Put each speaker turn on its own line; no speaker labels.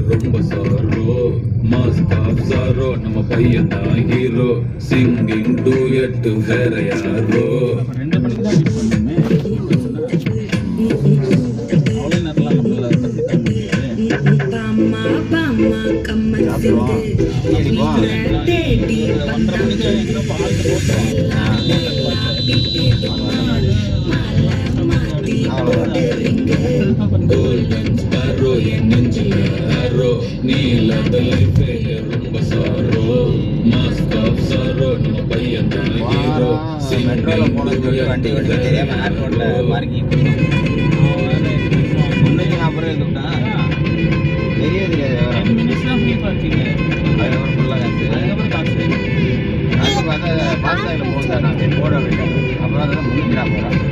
ரொம்ப sorrow mask of sorrow நம்ம பையன் தான் ஹீரோ சிங்கிங் டூயட் வேற யாரோ கோல்டன் ஸ்பாரோ என் நெஞ்சில ஆரோ நீ இல்லாத லைஃபே ரொம்ப சாரோ மாஸ்க் ஆஃப் சாரோ நம்ம பையன் தான் ஹீரோ
மெட்ரோல போனது வண்டி தெரியாம ஏர்போர்ட்ல மார்க்கி முன்னைக்கு நான் அப்புறம் இருந்துட்டேன் தெரியாது அதுக்கப்புறம் ஃபுல்லாக காசு பார்த்தா பாஸ்டாயில் போகுதா நான் போட விட்டேன் அப்புறம் அதெல்லாம் முன்னிக்கிறா போகிறேன்